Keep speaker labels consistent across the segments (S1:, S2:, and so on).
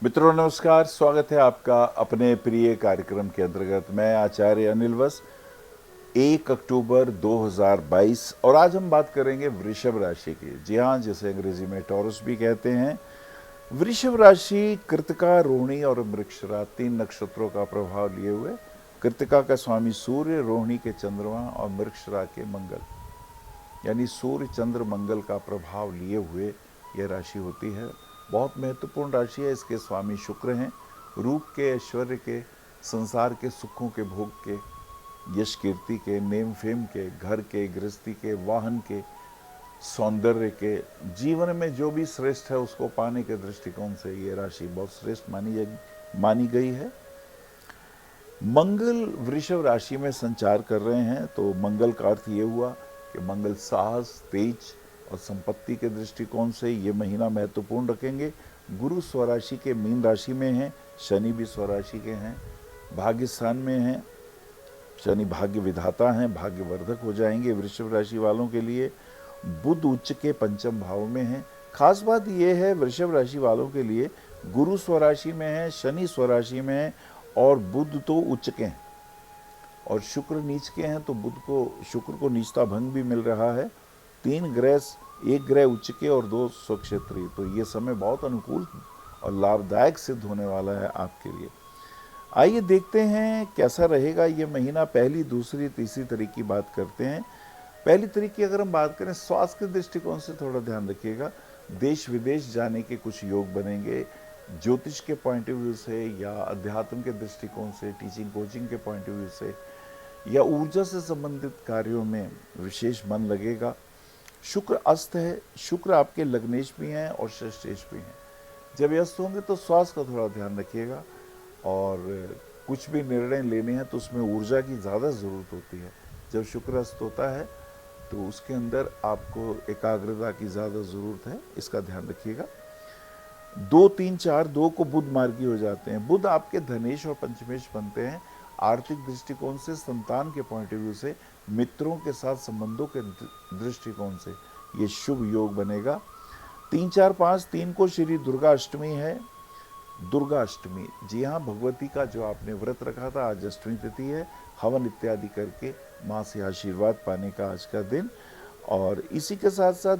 S1: मित्रों नमस्कार, स्वागत है आपका अपने प्रिय कार्यक्रम के अंतर्गत। मैं आचार्य अनिल वस। 1 अक्टूबर 2022 और आज हम बात करेंगे वृषभ राशि की। जी हाँ, जिसे अंग्रेजी में टॉरस भी कहते हैं। वृषभ राशि कृतिका, रोहिणी और मृगशिरा 3 नक्षत्रों का प्रभाव लिए हुए। कृतिका का स्वामी सूर्य, रोहिणी के चंद्रमा और मृगशिरा के मंगल, यानी सूर्य चंद्र मंगल का प्रभाव लिए हुए यह राशि होती है। बहुत महत्वपूर्ण राशि है। इसके स्वामी शुक्र हैं। रूप के, ऐश्वर्य के, संसार के सुखों के भोग के, यश कीर्ति के, नेम फेम के, घर के, गृहस्थी के, वाहन के, सौंदर्य के, जीवन में जो भी श्रेष्ठ है उसको पाने के दृष्टिकोण से ये राशि बहुत श्रेष्ठ मानी गई है। मंगल वृषभ राशि में संचार कर रहे हैं, तो मंगल का अर्थ ये हुआ कि मंगल साहस, तेज और संपत्ति के दृष्टिकोण से ये महीना महत्वपूर्ण रखेंगे। गुरु स्वराशि के मीन राशि में हैं, शनि भी स्वराशि के हैं, भाग्य स्थान में हैं। शनि भाग्य विधाता हैं, भाग्यवर्धक हो जाएंगे वृषभ राशि वालों के लिए। बुध उच्च के पंचम भाव में हैं। खास बात यह है वृषभ राशि वालों के लिए, गुरु स्वराशि में है, शनि स्वराशि में है और बुध तो उच्च के हैं और शुक्र नीच के हैं, तो शुक्र को नीचता भंग भी मिल रहा है। 3 ग्रह, 1 ग्रह उच्च के और 2 स्वक्षेत्रीय, तो ये समय बहुत अनुकूल और लाभदायक सिद्ध होने वाला है आपके लिए। आइए देखते हैं कैसा रहेगा ये महीना। पहली, दूसरी, तीसरी तारीख की बात करते हैं। पहली तारीख की अगर हम बात करें, स्वास्थ्य के दृष्टिकोण से थोड़ा ध्यान रखिएगा। देश विदेश जाने के कुछ योग बनेंगे। ज्योतिष के पॉइंट ऑफ व्यू से या अध्यात्म के दृष्टिकोण से, टीचिंग कोचिंग के पॉइंट ऑफ व्यू से या ऊर्जा से संबंधित कार्यों में विशेष मन लगेगा। शुक्र अस्त है। शुक्र आपके लग्नेश भी हैं और षष्ठेश भी हैं। जब व्यस्त होंगे तो स्वास्थ्य का थोड़ा ध्यान रखिएगा और कुछ भी निर्णय लेने हैं तो उसमें ऊर्जा की ज़्यादा ज़रूरत होती है। जब शुक्र अस्त होता है तो उसके अंदर आपको एकाग्रता की ज़्यादा ज़रूरत है, इसका ध्यान रखिएगा। 2, 3, 4, 2 को बुध मार्गी हो जाते हैं। बुध आपके धनेश और पंचमेश बनते हैं। आर्थिक दृष्टिकोण से, संतान के पॉइंट ऑफ व्यू से, मित्रों के साथ संबंधों के दृष्टिकोण से ये शुभ योग बनेगा। 3, 4, 5, 3 को श्री दुर्गा अष्टमी है। दुर्गा अष्टमी, जी हाँ, भगवती का जो आपने व्रत रखा था, आज अष्टमी तिथि है। हवन इत्यादि करके माँ से आशीर्वाद पाने का आज का दिन। और इसी के साथ साथ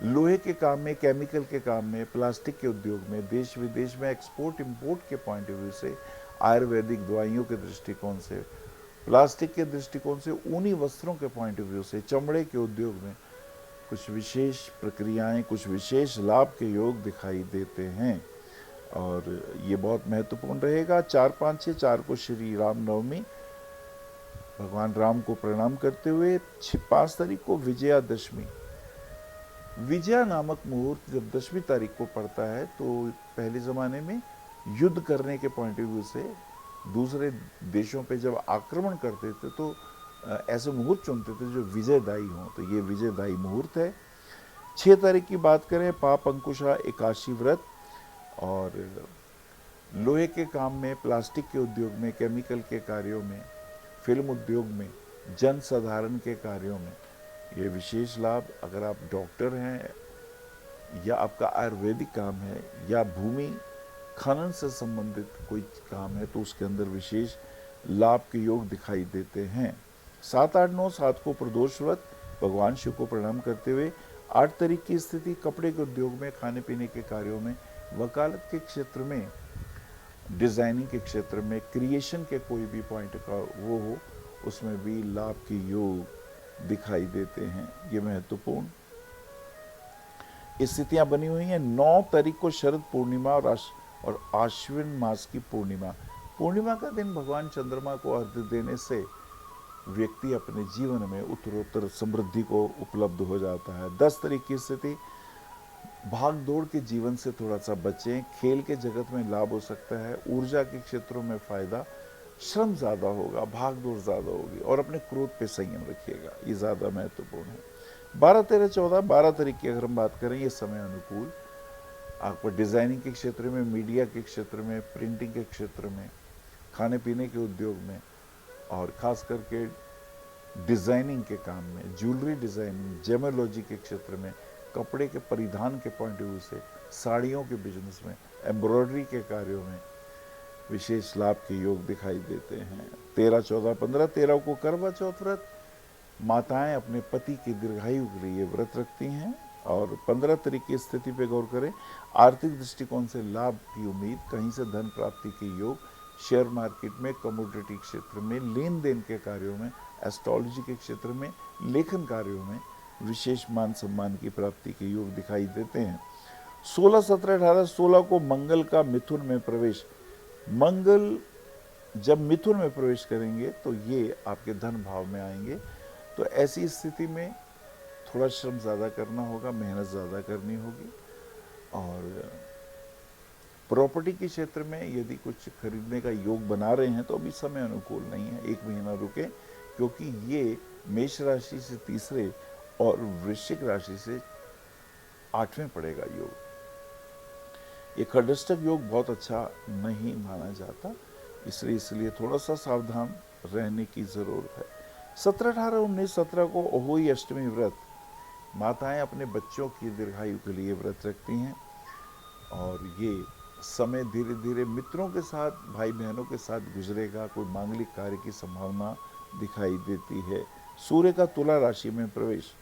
S1: लोहे के काम में, केमिकल के काम में, प्लास्टिक के उद्योग में, देश विदेश में एक्सपोर्ट इंपोर्ट के पॉइंट ऑफ व्यू से, आयुर्वेदिक दवाइयों के दृष्टिकोण से, प्लास्टिक के दृष्टिकोण से, ऊनी वस्त्रों के पॉइंट ऑफ व्यू से, चमड़े के उद्योग में कुछ विशेष प्रक्रियाएं, कुछ विशेष लाभ के योग दिखाई देते हैं और ये बहुत महत्वपूर्ण रहेगा। 4, 5, 6, 4 को श्री राम नवमी, भगवान राम को प्रणाम करते हुए 5 तारीख को विजयादशमी। विजया नामक मुहूर्त जब 10वीं तारीख को पड़ता है तो पहले ज़माने में युद्ध करने के पॉइंट ऑफ व्यू से दूसरे देशों पे जब आक्रमण करते थे तो ऐसे मुहूर्त चुनते थे जो विजयदायी हों, तो ये विजयदायी मुहूर्त है। 6 तारीख की बात करें, पाप अंकुशा एकादशी व्रत। और लोहे के काम में, प्लास्टिक के उद्योग में, केमिकल के कार्यों में, फिल्म उद्योग में, जन साधारण के कार्यों में ये विशेष लाभ। अगर आप डॉक्टर हैं या आपका आयुर्वेदिक काम है या भूमि खनन से संबंधित कोई काम है तो उसके अंदर विशेष लाभ के योग दिखाई देते हैं। 7, 8, 9, 7 को प्रदोष व्रत, भगवान शिव को प्रणाम करते हुए। 8 तारीख की स्थिति कपड़े के उद्योग में, खाने पीने के कार्यों में, वकालत के क्षेत्र में, डिज़ाइनिंग के क्षेत्र में, क्रिएशन के कोई भी पॉइंट का वो हो, उसमें भी लाभ के योग दिखाई देते हैं। ये महत्वपूर्ण स्थितियां बनी हुई हैं। 9 तारीख को शरद पूर्णिमा और आश्विन मास की पूर्णिमा। पूर्णिमा का दिन भगवान चंद्रमा को अर्घ्य देने से व्यक्ति अपने जीवन में उत्तरोत्तर समृद्धि को उपलब्ध हो जाता है। 10 तारीख की स्थिति, भाग दौड़ के जीवन से थोड़ा सा बचें। खेल के जगत में लाभ हो सकता है। ऊर्जा के क्षेत्रों में फायदा, श्रम ज़्यादा होगा, भाग दौड़ ज़्यादा होगी और अपने क्रोध पे संयम रखिएगा, ये ज़्यादा महत्वपूर्ण है। 12, 13, 14, 12 तारीख की अगर हम बात करें, ये समय अनुकूल आपको डिज़ाइनिंग के क्षेत्र में, मीडिया के क्षेत्र में, प्रिंटिंग के क्षेत्र में, खाने पीने के उद्योग में और ख़ास करके डिज़ाइनिंग के काम में, ज्वेलरी डिज़ाइनिंग, जेमोलॉजी के क्षेत्र में, कपड़े के परिधान के पॉइंट ऑफ व्यू से साड़ियों के बिजनेस में, एम्ब्रॉयडरी के कार्यों में विशेष लाभ के योग दिखाई देते हैं। 13, 14, 15, 13 को करवा चौथ व्रत, माताएं अपने पति की दीर्घायु के लिए व्रत रखती हैं। और 15 तारीख की स्थिति पे गौर करें, आर्थिक दृष्टिकोण से लाभ की उम्मीद, कहीं से धन प्राप्ति के योग, शेयर मार्केट में, कमोडिटी क्षेत्र में, लेन देन के कार्यों में, एस्ट्रोलॉजी के क्षेत्र में, लेखन कार्यों में विशेष मान सम्मान की प्राप्ति के योग दिखाई देते हैं। 16, 17, 18, 16 को मंगल का मिथुन में प्रवेश। मंगल जब मिथुन में प्रवेश करेंगे तो ये आपके धन भाव में आएंगे। तो ऐसी स्थिति में थोड़ा श्रम ज़्यादा करना होगा, मेहनत ज़्यादा करनी होगी। और प्रॉपर्टी के क्षेत्र में यदि कुछ खरीदने का योग बना रहे हैं तो अभी समय अनुकूल नहीं है, 1 महीना रुके, क्योंकि ये मेष राशि से तीसरे और वृश्चिक राशि से 8वें पड़ेगा योग। ये खडष्टक योग बहुत अच्छा नहीं माना जाता, इसलिए थोड़ा सा सावधान रहने की ज़रूरत है। 17, 18, 19, 17 को अहोई अष्टमी व्रत, माताएं अपने बच्चों की दीर्घायु के लिए व्रत रखती हैं। और ये समय धीरे धीरे मित्रों के साथ, भाई बहनों के साथ गुजरेगा। कोई मांगलिक कार्य की संभावना दिखाई देती है। सूर्य का तुला राशि में प्रवेश।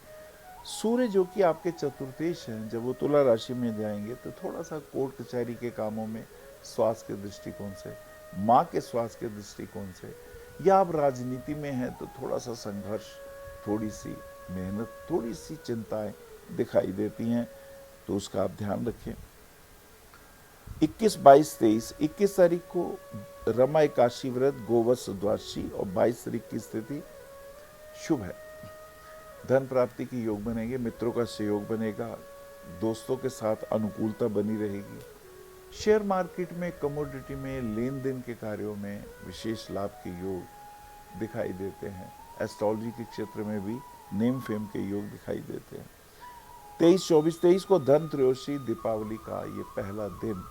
S1: सूर्य जो कि आपके चतुर्थेश हैं, जब वो तुला राशि में जाएंगे तो थोड़ा सा कोर्ट कचहरी के कामों में, स्वास्थ्य के दृष्टिकोण से, माँ के स्वास्थ्य के दृष्टिकोण से, या आप राजनीति में हैं तो थोड़ा सा संघर्ष, थोड़ी सी मेहनत, थोड़ी सी चिंताएं दिखाई देती हैं, तो उसका आप ध्यान रखें। 21, 22, 23, 21 तारीख को रमा एकादशी व्रत, गोवत्स द्वादशी और 22 तारीख की स्थिति शुभ है। धन प्राप्ति की योग बनेंगे, मित्रों का सहयोग बनेगा, दोस्तों के साथ अनुकूलता बनी रहेगी। शेयर मार्केट में, कमोडिटी में, लेन देन के कार्यों में विशेष लाभ के योग दिखाई देते हैं। एस्ट्रोलॉजी के क्षेत्र में भी नेम फेम के योग दिखाई देते हैं। 23, 24, 23 को धन त्रयोदशी, दीपावली का ये पहला दिन,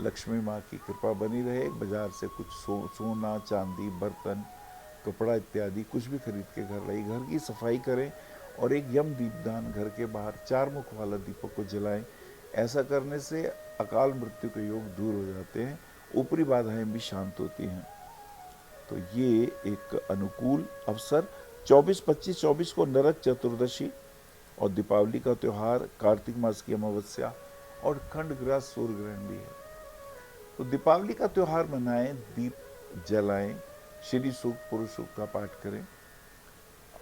S1: लक्ष्मी माँ की कृपा बनी रहे। बाजार से कुछ सोना, चांदी, बर्तन, कपड़ा इत्यादि कुछ भी खरीद के घर लाई। घर की सफाई करें और एक यम दीपदान घर के बाहर 4 मुख वाला दीपक को जलाएं। ऐसा करने से अकाल मृत्यु के योग दूर हो जाते हैं, ऊपरी बाधाएं भी शांत होती हैं। तो ये एक अनुकूल अवसर। 24, 25, 24 को नरक चतुर्दशी और दीपावली का त्यौहार, कार्तिक मास की अमावस्या और खंडग्रास सूर्य ग्रहण भी है। तो दीपावली का त्यौहार मनाएं, दीप जलाएं, श्री सूक्त, पुरुष सूक्त का पाठ करें।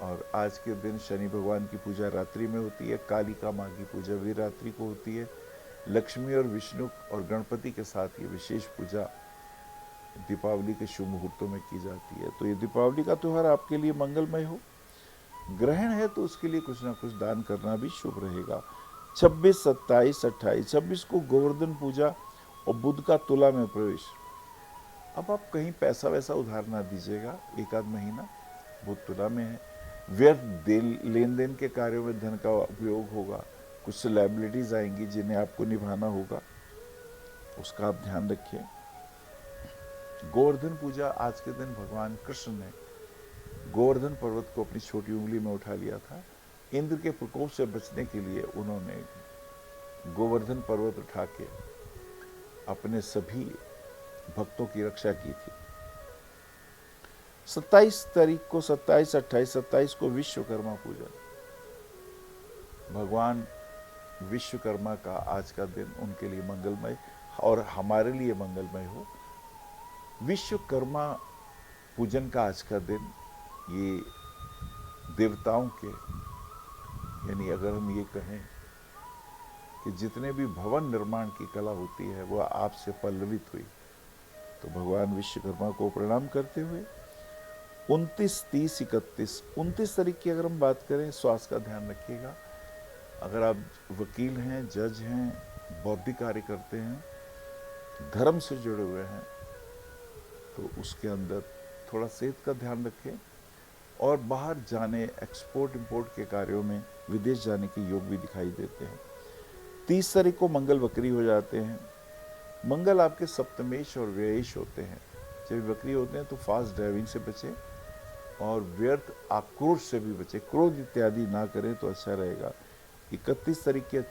S1: और आज के दिन शनि भगवान की पूजा रात्रि में होती है, कालिका माँ की पूजा भी रात्रि को होती है। लक्ष्मी और विष्णु और गणपति के साथ ये विशेष पूजा दीपावली के शुभ मुहूर्तों में की जाती है। तो ये दीपावली का त्यौहार आपके लिए मंगलमय हो। ग्रहण है तो उसके लिए कुछ ना कुछ दान करना भी शुभ रहेगा। 26, 27, 28, 26 को गोवर्धन पूजा और बुध का तुला में प्रवेश। अब आप कहीं पैसा वैसा उधार ना दीजिएगा, 1 आध महीना बुध तुला में है। व्यर्थ लेन देन के कार्यों में धन का उपयोग होगा, कुछ लायबिलिटीज आएंगी जिन्हें आपको निभाना होगा, उसका आप ध्यान रखिए। गोवर्धन पूजा, आज के दिन भगवान कृष्ण ने गोवर्धन पर्वत को अपनी छोटी उंगली में उठा लिया था। इंद्र के प्रकोप से बचने के लिए उन्होंने गोवर्धन पर्वत उठा के अपने सभी भक्तों की रक्षा की थी। 27 तारीख को, 27, 28, 27 को विश्वकर्मा पूजा। भगवान विश्वकर्मा का आज का दिन उनके लिए मंगलमय और हमारे लिए मंगलमय हो। विश्वकर्मा पूजन का आज का दिन, ये देवताओं के, यानी अगर हम ये कहें कि जितने भी भवन निर्माण की कला होती है वह आपसे पल्लवित हुई, तो भगवान विश्वकर्मा को प्रणाम करते हुए 29, 30, 31, 29 तारीख की अगर हम बात करें, स्वास्थ्य का ध्यान रखिएगा। अगर आप वकील हैं, जज हैं, बौद्धिक कार्य करते हैं, धर्म से जुड़े हुए हैं, तो उसके अंदर थोड़ा सेहत का ध्यान रखें। और बाहर जाने, एक्सपोर्ट इंपोर्ट के कार्यों में विदेश जाने के योग भी दिखाई देते हैं। 30 तारीख को मंगल वक्री हो जाते हैं। मंगल आपके सप्तमेश और व्ययेश होते हैं। जब वक्री होते हैं तो फास्ट ड्राइविंग से बचें और व्यर्थ आक्रोश से भी बचें, क्रोध इत्यादि ना करें तो अच्छा रहेगा। 31 तारीख के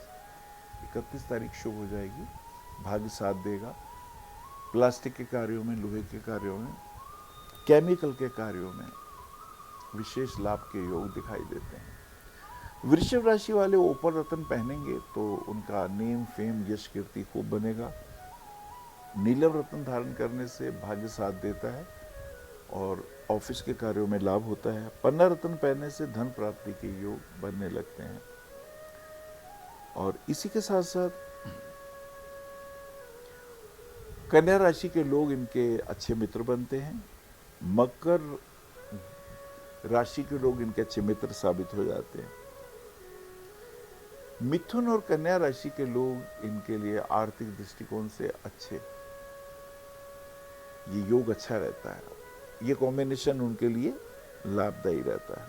S1: 31 तारीख शुभ हो जाएगी, भाग्य साथ देगा। प्लास्टिक के कार्यों में, लोहे के कार्यों में, केमिकल के कार्यों में विशेष लाभ के योग दिखाई देते हैं। वृषभ राशि वाले ओपर रत्न पहनेंगे तो उनका नेम, फेम, यश, कीर्ति खूब बनेगा। नीलम रत्न धारण करने से भाग्य साथ देता है और ऑफिस के कार्यों में लाभ होता है। पन्ना रत्न पहनने से धन प्राप्ति के योग बनने लगते हैं। और इसी के साथ साथ कन्या राशि के लोग इनके अच्छे मित्र बनते हैं। मकर राशि के लोग इनके अच्छे मित्र साबित हो जाते हैं। मिथुन और कन्या राशि के लोग इनके लिए आर्थिक दृष्टिकोण से अच्छे, ये योग अच्छा रहता है, ये कॉम्बिनेशन उनके लिए लाभदायी रहता है।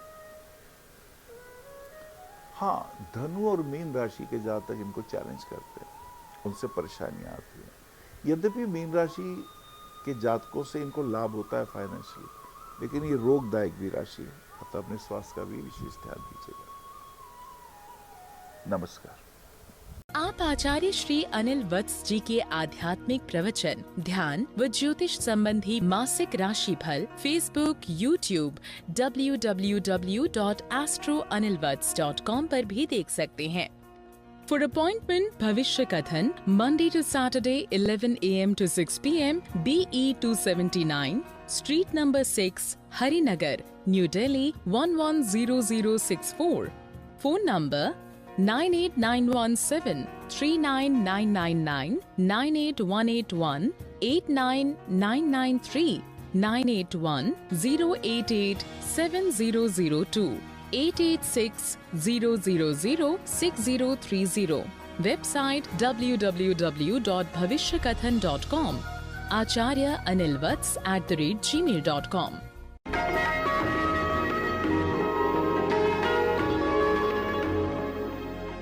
S1: हाँ, धनु और मीन राशि के जातक इनको चैलेंज करते हैं, उनसे परेशानियां आती हैं। यद्यपि मीन राशि के जातकों से इनको लाभ होता है फाइनेंशियली, लेकिन ये रोगदायक भी राशि है, अतः अपने स्वास्थ्य का भी विशेष ध्यान दीजिएगा। नमस्कार।
S2: आप आचार्य श्री अनिल वत्स जी के आध्यात्मिक प्रवचन, ध्यान व ज्योतिष संबंधी मासिक राशि फल फेसबुक, यूट्यूब, www.astroanilvats.com पर भी देख सकते हैं। For appointment, भविष्य कथन, Monday to Saturday, 11 a.m. to 6 p.m. BE 279, Street number 6, Harinagar, New Delhi 110064. Phone number 98917 39999, 98181 89993, 981 088 7002, 886 000 6030. Website www.bhavishyakathan.com. Acharya Anil Vats @gmail.com.